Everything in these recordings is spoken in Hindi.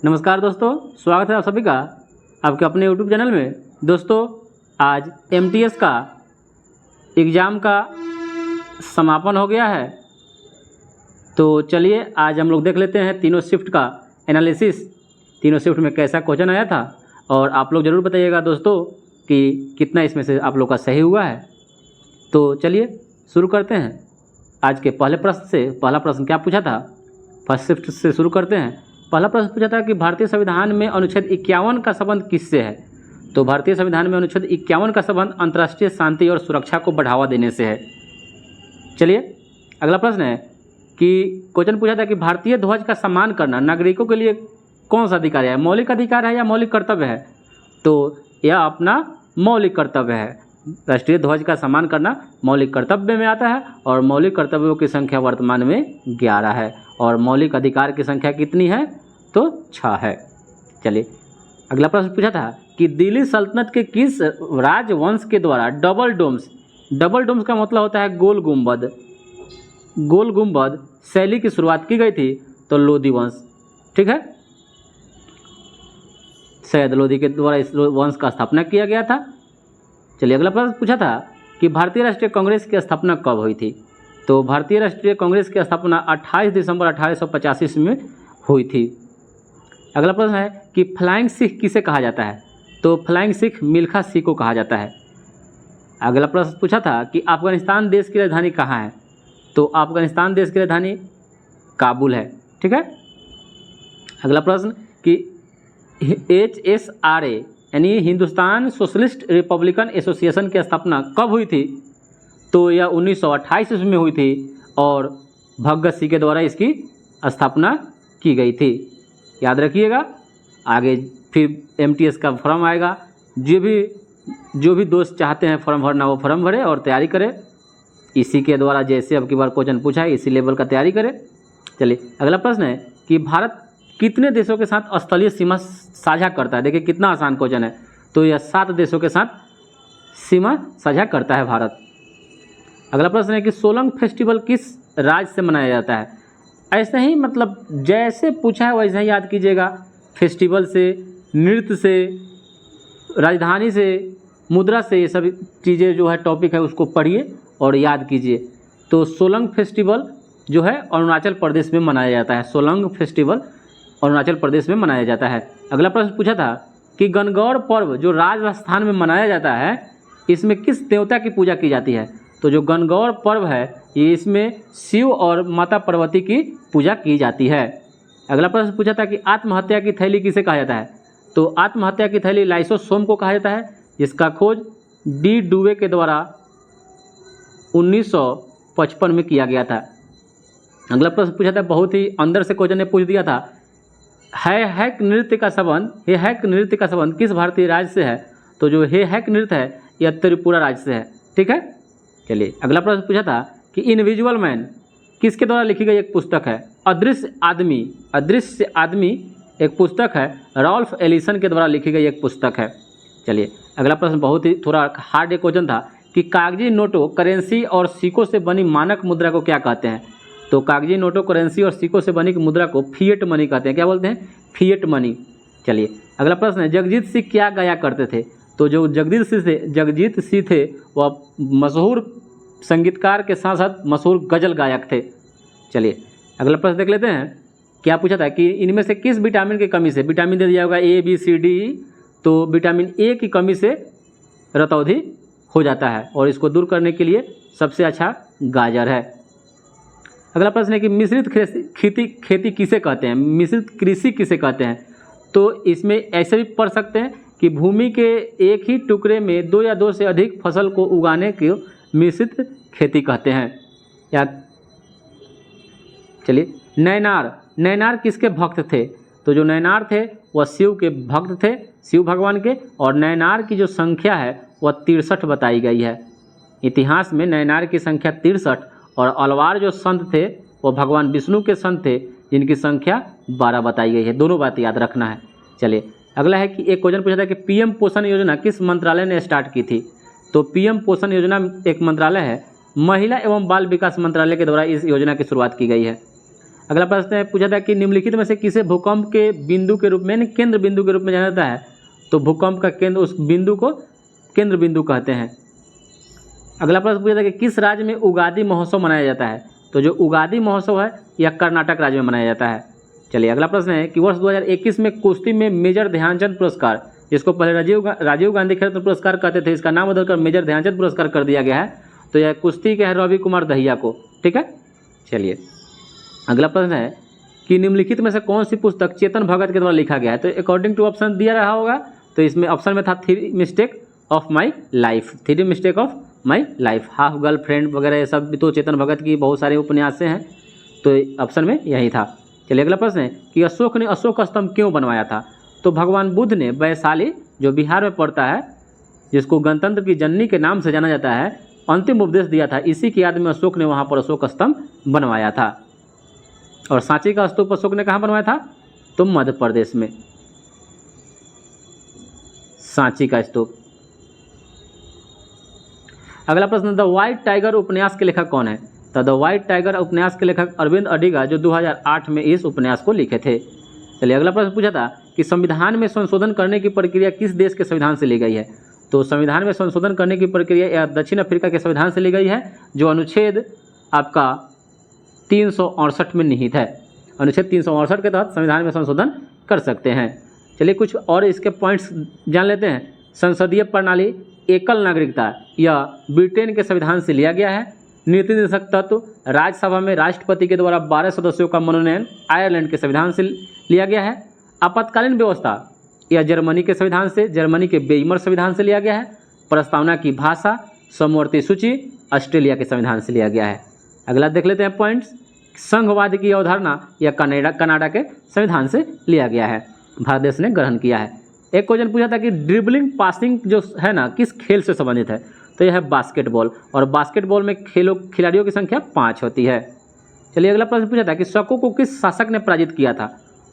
नमस्कार दोस्तों, स्वागत है आप सभी का आपके अपने YouTube चैनल में। दोस्तों, आज MTS का एग्ज़ाम का समापन हो गया है, तो चलिए आज हम लोग देख लेते हैं तीनों शिफ्ट का एनालिसिस। तीनों शिफ्ट में कैसा क्वेश्चन आया था और आप लोग ज़रूर बताइएगा दोस्तों कि कितना इसमें से आप लोग का सही हुआ है। तो चलिए शुरू करते हैं आज के पहले प्रश्न से। पहला प्रश्न क्या पूछा था, फर्स्ट शिफ्ट से शुरू करते हैं। पहला प्रश्न पूछा था कि भारतीय संविधान में अनुच्छेद 51 का संबंध किससे है। तो भारतीय संविधान में अनुच्छेद 51 का संबंध अंतर्राष्ट्रीय शांति और सुरक्षा को बढ़ावा देने से है। चलिए अगला प्रश्न है कि क्वेश्चन पूछा था कि भारतीय ध्वज का सम्मान करना नागरिकों के लिए कौन सा अधिकार है, मौलिक अधिकार है या मौलिक कर्तव्य है। तो यह अपना मौलिक कर्तव्य है। राष्ट्रीय ध्वज का सम्मान करना मौलिक कर्तव्य में आता है और मौलिक कर्तव्यों की संख्या वर्तमान में 11 है और मौलिक अधिकार की संख्या कितनी है, तो 6 है। चलिए अगला प्रश्न पूछा था कि दिल्ली सल्तनत के किस राजवंश के द्वारा डबल डोम्स का मतलब होता है गोल गुंबद शैली की शुरुआत की गई थी। तो लोधी वंश, ठीक है, सैयद लोधी के द्वारा इस वंश का स्थापना किया गया था। चलिए अगला प्रश्न पूछा था कि भारतीय राष्ट्रीय कांग्रेस की स्थापना कब हुई थी। तो भारतीय राष्ट्रीय कांग्रेस की स्थापना 28 दिसंबर 1885 में हुई थी। अगला प्रश्न है कि फ्लाइंग सिख किसे कहा जाता है। तो फ्लाइंग सिख मिल्खा सिंह को कहा जाता है। अगला प्रश्न पूछा था कि अफगानिस्तान देश की राजधानी कहाँ है। तो अफगानिस्तान देश की राजधानी काबुल है, ठीक है। अगला प्रश्न कि HSRA यानी हिंदुस्तान सोशलिस्ट रिपब्लिकन एसोसिएशन की स्थापना कब हुई थी। तो यह 1928 ईस्वी में हुई थी और भगत सिंह के द्वारा इसकी स्थापना की गई थी। याद रखिएगा, आगे फिर MTS का फॉर्म आएगा। जो भी दोस्त चाहते हैं फॉर्म भरना वो फॉर्म भरे और तैयारी करें। इसी के द्वारा जैसे अब की बार क्वेश्चन पूछा है इसी लेवल का तैयारी करें। चलिए अगला प्रश्न है कि भारत कितने देशों के साथ स्थलीय सीमा साझा करता है। देखिए कितना आसान क्वेश्चन है। तो यह 7 देशों के साथ सीमा साझा करता है भारत। अगला प्रश्न है कि सोलंग फेस्टिवल किस राज्य से मनाया जाता है। ऐसे ही मतलब जैसे पूछा है वैसे ही याद कीजिएगा। फेस्टिवल से, नृत्य से, राजधानी से, मुद्रा से, ये सभी चीज़ें जो है टॉपिक है उसको पढ़िए और याद कीजिए। तो सोलंग फेस्टिवल जो है अरुणाचल प्रदेश में मनाया जाता है। सोलंग फेस्टिवल अरुणाचल प्रदेश में मनाया जाता है। अगला प्रश्न पूछा था कि गणगौर पर्व जो राजस्थान में मनाया जाता है इसमें किस देवता की पूजा की जाती है। तो जो गणगौर पर्व है ये इसमें शिव और माता पार्वती की पूजा की जाती है। अगला प्रश्न पूछा था कि आत्महत्या की थैली किसे कहा जाता है। तो आत्महत्या की थैली लाइसोसोम को कहा जाता है, जिसका खोज डी डुवे के द्वारा 1955 में किया गया था। अगला प्रश्न पूछा था, बहुत ही अंदर से क्वेश्चन ने पूछ दिया था, हैक नृत्य का संबंध किस भारतीय राज्य से है। तो जो हैक नृत्य है यह त्रिपुरा राज्य से है, ठीक है। चलिए अगला प्रश्न पूछा था कि इनविजिबल मैन किसके द्वारा लिखी गई एक पुस्तक है। अदृश्य आदमी एक पुस्तक है, रॉल्फ एलिसन के द्वारा लिखी गई एक पुस्तक है। चलिए अगला प्रश्न बहुत ही थोड़ा हार्ड क्वेश्चन था कि कागजी नोटों, करेंसी और सिक्कों से बनी मानक मुद्रा को क्या कहते हैं। तो कागजी नोटों, करेंसी और सिक्कों से बनी मुद्रा को फिएट मनी कहते हैं। क्या बोलते हैं, फिएट मनी। चलिए अगला प्रश्न है, जगजीत सिंह क्या गाया करते थे। तो जो जगजीत सिंह थे वह मशहूर संगीतकार के साथ साथ मशहूर गज़ल गायक थे। चलिए अगला प्रश्न देख लेते हैं। क्या पूछा था कि इनमें से किस विटामिन की कमी से, विटामिन दे दिया होगा A, B, C, D। तो विटामिन A की कमी से रतौंधी हो जाता है और इसको दूर करने के लिए सबसे अच्छा गाजर है। अगला प्रश्न है कि मिश्रित खेती किसे कहते हैं, मिश्रित कृषि किसे कहते हैं। तो इसमें ऐसे भी पढ़ सकते हैं कि भूमि के एक ही टुकड़े में 2 या 2 से अधिक फसल को उगाने को मिश्रित खेती कहते हैं। या चलिए नैनार किसके भक्त थे। तो जो नैनार थे वह शिव के भक्त थे, शिव भगवान के। और नैनार की जो संख्या है वह 63 बताई गई है। इतिहास में नैनार की संख्या 63 और अलवार जो संत थे वो भगवान विष्णु के संत थे, जिनकी संख्या 12 बताई गई है। दोनों बात याद रखना है। चलिए अगला है कि एक क्वेश्चन पूछा था कि PM पोषण योजना किस मंत्रालय ने स्टार्ट की थी। तो PM पोषण योजना एक मंत्रालय है, महिला एवं बाल विकास मंत्रालय के द्वारा इस योजना की शुरुआत की गई है। अगला प्रश्न है पूछा था कि निम्नलिखित में से किसे भूकंप के बिंदु के रूप में यानी केंद्र बिंदु के रूप में जाना जाता है? तो भूकंप का केंद्र, उस बिंदु को केंद्र बिंदु कहते हैं। अगला प्रश्न पूछा था कि किस राज्य में उगादी महोत्सव मनाया जाता है? तो जो उगादी महोत्सव है यह कर्नाटक राज्य में मनाया जाता है। चलिए अगला प्रश्न है कि वर्ष 2021 में कुश्ती में मेजर ध्यानचंद पुरस्कार, जिसको पहले राजीव गांधी खेल रत्न पुरस्कार कहते थे, इसका नाम बदलकर मेजर ध्यानचंद पुरस्कार कर दिया गया है। तो यह कुश्ती के है रवि कुमार दहिया को। ठीक है, चलिए अगला प्रश्न है कि निम्नलिखित में से कौन सी पुस्तक चेतन भगत के द्वारा लिखा गया है? तो अकॉर्डिंग टू ऑप्शन दिया रहा होगा, तो इसमें ऑप्शन में था 3 mistake of my life, 3 mistake of my life, half girlfriend वगैरह ये सब भी तो चेतन भगत की बहुत सारे उपन्यास से हैं, तो ऑप्शन में यही था। चलिए अगला प्रश्न है कि अशोक ने अशोक स्तंभ क्यों बनवाया था? तो भगवान बुद्ध ने वैशाली, जो बिहार में पड़ता है, जिसको गणतंत्र की जननी के नाम से जाना जाता है, अंतिम उपदेश दिया था। इसी की याद में अशोक ने वहाँ पर अशोक स्तंभ बनवाया था। और सांची का स्तूप अशोक ने कहाँ बनवाया था? तो मध्य प्रदेश में सांची का स्तूप। अगला प्रश्न, द व्हाइट टाइगर उपन्यास के लेखक कौन है? तो द व्हाइट टाइगर उपन्यास के लेखक अरविंद अडिगा, जो 2008 में इस उपन्यास को लिखे थे। चलिए अगला प्रश्न पूछा था कि संविधान में संशोधन करने की प्रक्रिया किस देश के संविधान से ली गई है? तो संविधान में संशोधन करने की प्रक्रिया दक्षिण अफ्रीका के संविधान से ली गई है, जो अनुच्छेद आपका 368 में निहित है। अनुच्छेद 368 के तहत संविधान में संशोधन कर सकते हैं। चलिए कुछ और इसके पॉइंट्स जान लेते हैं। संसदीय प्रणाली, एकल नागरिकता, यह ब्रिटेन के संविधान से लिया गया है। नीति निर्देशक तत्व, राज्यसभा में राष्ट्रपति के द्वारा 12 सदस्यों का मनोनयन आयरलैंड के संविधान से लिया गया है। आपातकालीन व्यवस्था, यह जर्मनी के संविधान से, जर्मनी के बेइमर संविधान से लिया गया है। प्रस्तावना की भाषा, समवर्ती सूची, ऑस्ट्रेलिया के संविधान से लिया गया है। अगला देख लेते हैं पॉइंट्स। संघवाद की अवधारणा, यह कनाडा के संविधान से लिया गया है, भारत देश ने ग्रहण किया है। एक क्वेश्चन पूछा था कि ड्रिबलिंग पासिंग जो है ना, किस खेल से संबंधित है? तो यह है बास्केटबॉल, और बास्केटबॉल में खिलाड़ियों की संख्या 5 होती है। चलिए अगला प्रश्न पूछा था कि शको को किस शासक ने पराजित किया था?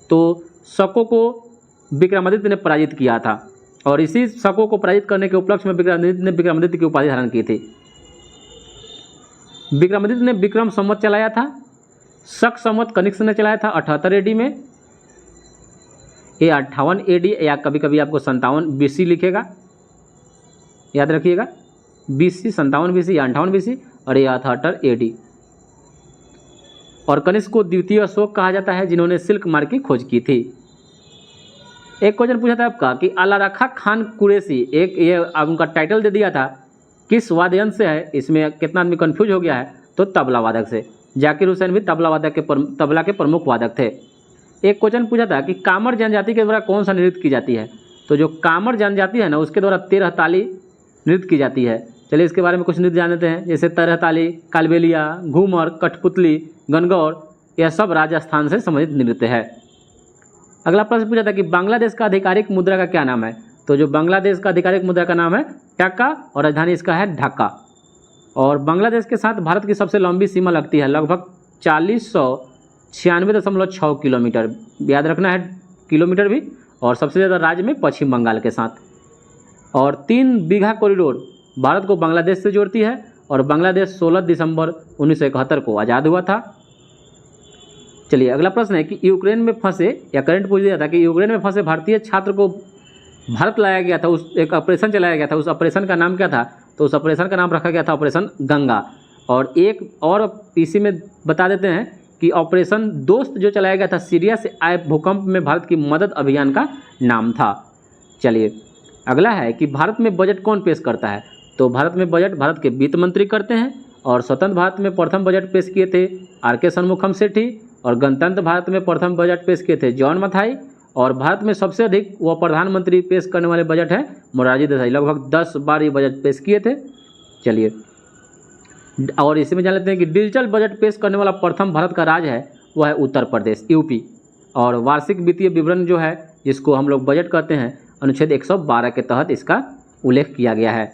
तो शको को विक्रमादित्य ने पराजित किया था, और इसी शको को पराजित करने के उपलक्ष्य में विक्रमादित्य की उपाधि धारण की थी। विक्रमादित्य ने विक्रम संवत चलाया था, शक संवत कनिष्क ने चलाया था 78 AD में, ये 58 AD या कभी कभी आपको 57 BC लिखेगा, याद रखिएगा, BC 57 BC या 58 BC, और ये 78 AD। और कनिष्क को द्वितीय अशोक कहा जाता है, जिन्होंने सिल्क मार्ग की खोज की थी। एक क्वेश्चन पूछा था आपका कि अलारखा खान कुरैशी, एक ये उनका टाइटल दे दिया था, किस वाद्य यंत्र से है? इसमें कितना आदमी कंफ्यूज हो गया है, तो तबला वादक से। जाकिर हुसैन भी तबला के प्रमुख वादक थे। एक क्वेश्चन पूछा था कि कामर जनजाति के द्वारा कौन सा नृत्य की जाती है? तो जो कामर जनजाति है ना, उसके द्वारा 13 ताली नृत्य की जाती है। चलिए इसके बारे में कुछ नृत्य जान लेते हैं, जैसे 13 ताली, कालबेलिया, घूमर, कठपुतली, गणगौर, यह सब राजस्थान से संबंधित नृत्य है। अगला प्रश्न पूछा था कि बांग्लादेश का आधिकारिक मुद्रा का क्या नाम है? तो जो बांग्लादेश का आधिकारिक मुद्रा का नाम है टका, और राजधानी इसका है ढाका। और बांग्लादेश के साथ भारत की सबसे लंबी सीमा लगती है, लगभग 4096.6 किलोमीटर, याद रखना है किलोमीटर भी, और सबसे ज़्यादा राज्य में पश्चिम बंगाल के साथ। और 3 बीघा कॉरिडोर भारत को बांग्लादेश से जोड़ती है, और बांग्लादेश 16 दिसंबर 1971 को आज़ाद हुआ था। चलिए अगला प्रश्न है कि यूक्रेन में फंसे, या करंट पूछ दिया था कि यूक्रेन में फंसे भारतीय छात्र को भारत लाया गया था, उस एक ऑपरेशन चलाया गया था, उस ऑपरेशन का नाम क्या था? तो उस ऑपरेशन का नाम रखा गया था ऑपरेशन गंगा। और एक और इसी में बता देते हैं कि ऑपरेशन दोस्त जो चलाया गया था, सीरिया से आए भूकंप में भारत की मदद अभियान का नाम था। चलिए अगला है कि भारत में बजट कौन पेश करता है? तो भारत में बजट भारत के वित्त मंत्री करते हैं, और स्वतंत्र भारत में प्रथम बजट पेश किए थे RK शनमुखम सेठी, और गणतंत्र भारत में प्रथम बजट पेश किए थे जॉन मथाई, और भारत में सबसे अधिक वह प्रधानमंत्री पेश करने वाले बजट है मोरारजी देसाई, लगभग 10 बार ये बजट पेश किए थे। चलिए और इसी में जान लेते हैं कि डिजिटल बजट पेश करने वाला प्रथम भारत का राज्य है वह है उत्तर प्रदेश, UP। और वार्षिक वित्तीय विवरण जो है, जिसको हम लोग बजट कहते हैं, अनुच्छेद 112 के तहत इसका उल्लेख किया गया है।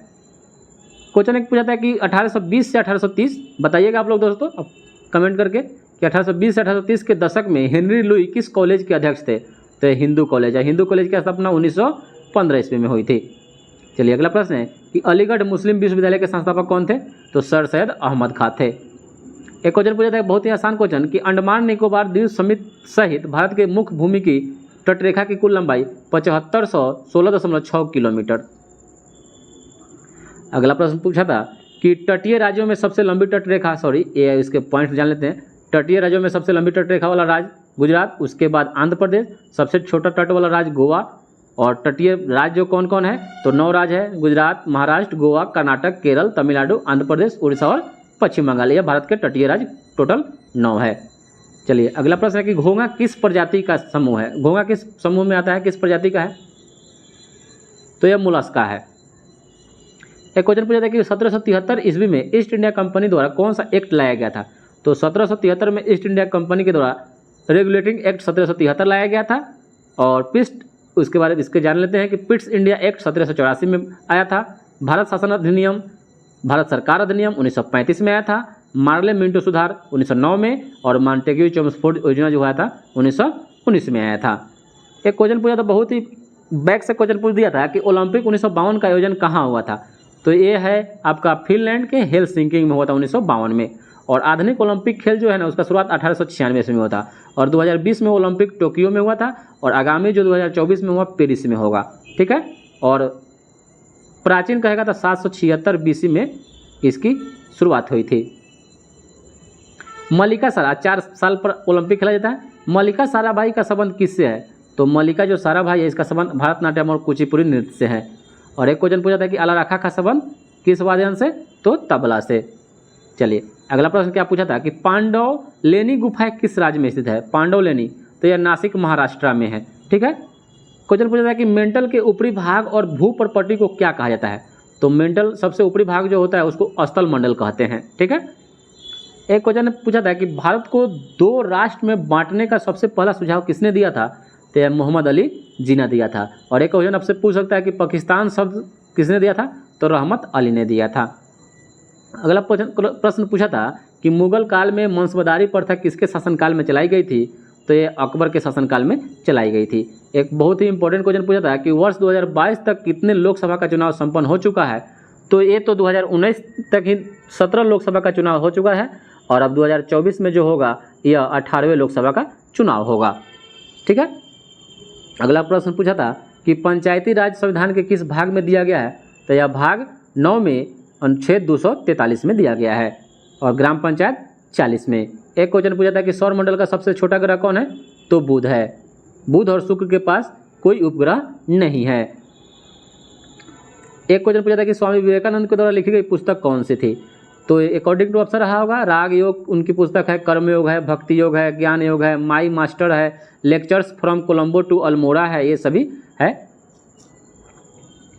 क्वेश्चन एक पूछा था कि 1820 से 1830 बताइएगा आप लोग दोस्तों अब कमेंट करके कि 1820 से 1830 के दशक में हेनरी लुई किस कॉलेज के अध्यक्ष थे? तो हिंदू कॉलेज है। हिंदू कॉलेज की स्थापना 1915 ईस्वी में हुई थी। चलिए अगला प्रश्न है कि अलीगढ़ मुस्लिम विश्वविद्यालय के संस्थापक कौन थे? तो सर सैयद अहमद खां थे। एक क्वेश्चन पूछा था बहुत ही आसान क्वेश्चन कि अंडमान निकोबार द्वीप सहित भारत के मुख्य भूमि की तटरेखा की कुल लंबाई 7516.6 किलोमीटर। अगला प्रश्न पूछा था कि तटीय राज्यों में सबसे लंबी तटरेखा, ये इसके पॉइंट जान लेते हैं। तटीय राज्यों में सबसे लंबी तटरेखा वाला राज्य गुजरात, उसके बाद आंध्र प्रदेश, सबसे छोटा तट वाला राज्य गोवा। और तटीय राज्य कौन कौन है, तो 9 राज्य है, गुजरात, महाराष्ट्र, गोवा, कर्नाटक, केरल, तमिलनाडु, आंध्र प्रदेश, उड़ीसा और पश्चिम बंगाल। यह भारत के तटीय राज्य टोटल 9 है। चलिए अगला प्रश्न है कि घोंघा किस प्रजाति का समूह है। घोंघा किस समूह में आता है, किस प्रजाति का है, तो यह मोलस्का है। एक क्वेश्चन पूछा था कि 1773 ईस्वी में ईस्ट इंडिया कंपनी द्वारा कौन सा एक्ट लाया गया था, तो 1773 में ईस्ट इंडिया कंपनी के द्वारा रेगुलेटिंग एक्ट 1773 लाया गया था। और पिस्ट, उसके बारे में इसके जान लेते हैं कि पिट्स इंडिया एक्ट 1784 में आया था। भारत शासन अधिनियम, भारत सरकार अधिनियम 1935 में आया था। मार्ले मिंटो सुधार 1909 में, और मॉन्टेग्यू चेम्सफोर्ड योजना जो आया था 1919 में आया था। एक क्वेश्चन पूछा था, बहुत ही बैक से क्वेश्चन पूछ दिया था कि ओलंपिक 1952 का आयोजन कहाँ हुआ था, तो ये है आपका फिनलैंड के हेलसिंकी में हुआ था 1952 में। और आधुनिक ओलंपिक खेल जो है ना, उसका शुरुआत 1896 में हुआ था। और 2020 में ओलंपिक टोक्यो में हुआ था, और आगामी जो 2024 में हुआ पेरिस में होगा। ठीक है, और प्राचीन कहेगा तो 776 BC में इसकी शुरुआत हुई थी। मल्लिका सारा 4 साल पर ओलंपिक खेला जाता है। मल्लिका साराभाई का संबंध किससे है, तो मल्लिका जो साराभाई है इसका संबंध भरतनाट्यम और कुचिपुड़ी नृत्य से है। और एक क्वेश्चन पूछा था कि अलाराखा का संबंध किस वाद्ययंत्र से, तो तबला से। चलिए अगला प्रश्न क्या पूछा था कि पांडवलेनी गुफा किस राज्य में स्थित है। पांडवलेनी, तो यह नासिक महाराष्ट्र में है। ठीक है, क्वेश्चन पूछा था कि मेंटल के ऊपरी भाग और भूप्रपट्टी को क्या कहा जाता है, तो मेंटल सबसे ऊपरी भाग जो होता है उसको स्थल मंडल कहते हैं। ठीक है, एक क्वेश्चन पूछा था कि भारत को 2 राष्ट्र में बांटने का सबसे पहला सुझाव किसने दिया था, तो यह मोहम्मद अली जिन्ना दिया था। और एक क्वेश्चन आपसे पूछ सकता है कि पाकिस्तान शब्द किसने दिया था, तो रहमत अली ने दिया था। अगला प्रश्न पूछा था कि मुगल काल में मंसबदारी प्रथा किसके शासनकाल में चलाई गई थी, तो ये अकबर के शासनकाल में चलाई गई थी। एक बहुत ही इंपॉर्टेंट क्वेश्चन पूछा था कि वर्ष 2022 तक कितने लोकसभा का चुनाव संपन्न हो चुका है, तो ये तो 2019 तक ही 17 लोकसभा का चुनाव हो चुका है, और अब 2024 में जो होगा यह 18वें लोकसभा का चुनाव होगा। ठीक है, अगला प्रश्न पूछा था कि पंचायती राज संविधान के किस भाग में दिया गया है, तो यह भाग 9 में अनुच्छेद 243 में दिया गया है, और ग्राम पंचायत 40 में। एक क्वेश्चन पूछा था कि सौर मंडल का सबसे छोटा ग्रह कौन है, तो बुध है। बुध और शुक्र के पास कोई उपग्रह नहीं है। एक क्वेश्चन पूछा था कि स्वामी विवेकानंद के द्वारा लिखी गई पुस्तक कौन सी थी, तो अकॉर्डिंग टू ऑप्शन रहा होगा राग योग उनकी पुस्तक है, कर्म योग है, भक्ति योग है, ज्ञान योग है, माई मास्टर है, lectures from Colombo to Almora है, ये सभी है।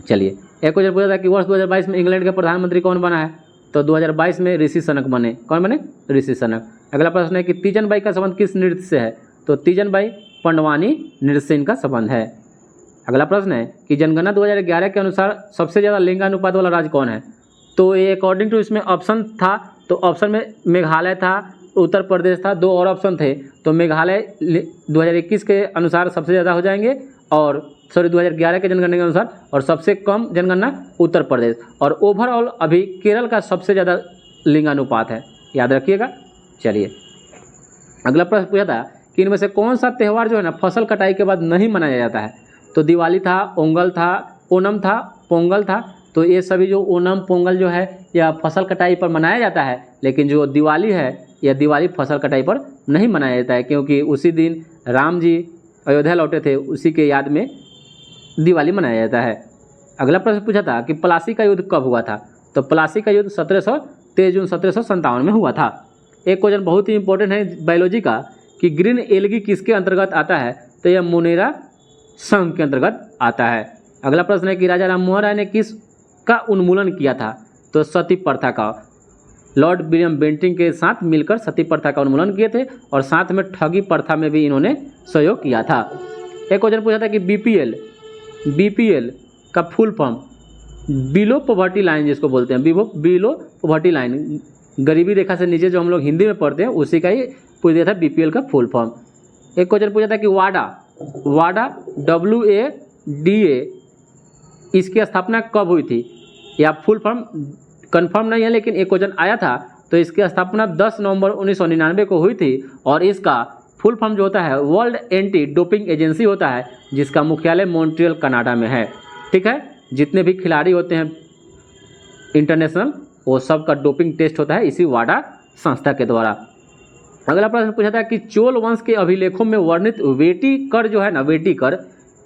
चलिए एक क्वेश्चन पूछा था कि वर्ष 2022 में इंग्लैंड के प्रधानमंत्री कौन बना है, तो 2022 में ऋषि सनक बने। कौन बने, ऋषि सनक। अगला प्रश्न है कि तीजन बाई का संबंध किस नृत्य से है, तो तीजन बाई पंडवानी नृत्य से इनका संबंध है। अगला प्रश्न है कि जनगणना 2011 के अनुसार सबसे ज़्यादा लिंगानुपात वाला राज्य कौन है, तो ये अकॉर्डिंग टू इसमें ऑप्शन था, तो ऑप्शन में मेघालय था, उत्तर प्रदेश था, 2 और ऑप्शन थे, तो मेघालय 2021 के अनुसार सबसे ज़्यादा हो जाएंगे, और 2011 के जनगणना के अनुसार, और सबसे कम जनगणना उत्तर प्रदेश, और ओवरऑल अभी केरल का सबसे ज़्यादा लिंगानुपात है, याद रखिएगा। चलिए अगला प्रश्न पूछा था कि इनमें से कौन सा त्यौहार जो है ना फसल कटाई के बाद नहीं मनाया जाता है, तो दिवाली था, ओंगल था, ओणम था, पोंगल था। तो ये सभी जो ओणम पोंगल जो है यह फसल कटाई पर मनाया जाता है, लेकिन जो दिवाली है यह दिवाली फसल कटाई पर नहीं मनाया जाता है, क्योंकि उसी दिन राम जी अयोध्या लौटे थे, उसी के याद में दिवाली मनाया जाता है। अगला प्रश्न पूछा था कि प्लासी का युद्ध कब हुआ था, तो प्लासी का युद्ध 23 जून 1757 में हुआ था। एक क्वेश्चन बहुत ही इंपॉर्टेंट है बायोलॉजी का कि ग्रीन एल्गी किसके अंतर्गत आता है, तो यह मोनेरा संघ के अंतर्गत आता है। अगला प्रश्न है कि राजा राममोहन राय ने किस का उन्मूलन किया था, तो सती प्रथा का। लॉर्ड विलियम बेंटिंग के साथ मिलकर सती प्रथा का उन्मूलन किए थे, और साथ में ठगी प्रथा में भी इन्होंने सहयोग किया था। एक क्वेश्चन पूछा था कि बीपीएल का full form, below poverty line जिसको बोलते हैं, बिलो पॉवर्टी लाइन, गरीबी रेखा से नीचे जो हम लोग हिंदी में पढ़ते हैं उसी का ही पूछ दिया था बीपीएल का फुल फॉर्म। एक क्वेश्चन पूछा था कि वाडा WADA इसकी स्थापना कब हुई थी, या फुल फॉर्म कंफर्म नहीं है, लेकिन एक क्वेश्चन आया था तो इसकी स्थापना 10 नवंबर 1999 को हुई थी और इसका फुल फॉर्म जो होता है वर्ल्ड एंटी डोपिंग एजेंसी होता है, जिसका मुख्यालय मॉन्ट्रियल कनाडा में है। ठीक है, जितने भी खिलाड़ी होते हैं इंटरनेशनल, वो सब का डोपिंग टेस्ट होता है इसी वाडा संस्था के द्वारा। अगला प्रश्न पूछा था कि चोल वंश के अभिलेखों में वर्णित वेटी कर जो है ना, वेटी कर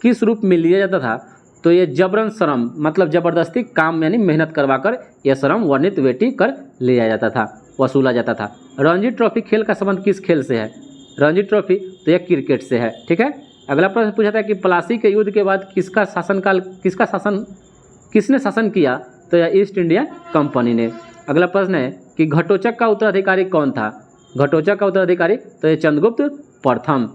किस रूप में लिया जाता था? तो ये जबरन श्रम, मतलब जबरदस्ती काम यानी मेहनत करवाकर यह श्रम वर्णित वेटी कर लिया जाता था, वसूला जाता था। रणजी ट्रॉफी खेल का संबंध किस खेल से है? रणजी ट्रॉफी तो यह क्रिकेट से है। ठीक है, अगला प्रश्न पूछा था कि प्लासी के युद्ध के बाद किसने शासन किया? तो यह ईस्ट इंडिया कंपनी ने। अगला प्रश्न है कि घटोचक का उत्तराधिकारी कौन था? घटोचक का उत्तराधिकारी तो यह चंद्रगुप्त प्रथम।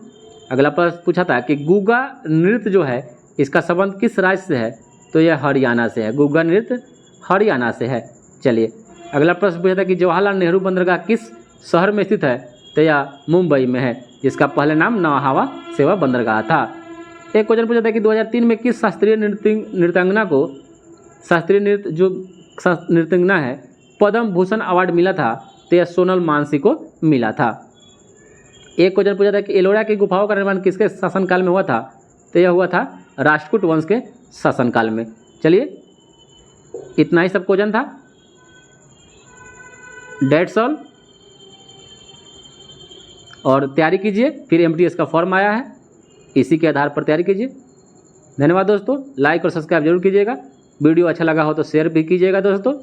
अगला प्रश्न पूछा था कि गुग्गा नृत्य जो है इसका संबंध किस राज्य से है? तो यह हरियाणा से है, गुग्गा नृत्य हरियाणा से है। चलिए, अगला प्रश्न पूछा था कि जवाहरलाल नेहरू बंदरगाह किस शहर में स्थित है? तो यह मुंबई में है, जिसका पहले नाम नौहवा सेवा बंदरगाह था। एक क्वेश्चन पूछा था कि 2003 में किस शास्त्रीय नृत्यांगना को, शास्त्रीय नृत्य जो नृत्यांगना है, पद्म भूषण अवार्ड मिला था? तो यह सोनल मानसी को मिला था। एक क्वेश्चन पूछा था कि एलोरा की गुफाओं का निर्माण किसके शासनकाल में हुआ था? तो यह हुआ था राष्ट्रकूट वंश के शासनकाल में। चलिए, इतना ही सब क्वेश्चन था। डेट्स ऑल, और तैयारी कीजिए, फिर एमटीएस का फॉर्म आया है, इसी के आधार पर तैयारी कीजिए। धन्यवाद दोस्तों, लाइक और सब्सक्राइब जरूर कीजिएगा। वीडियो अच्छा लगा हो तो शेयर भी कीजिएगा दोस्तों।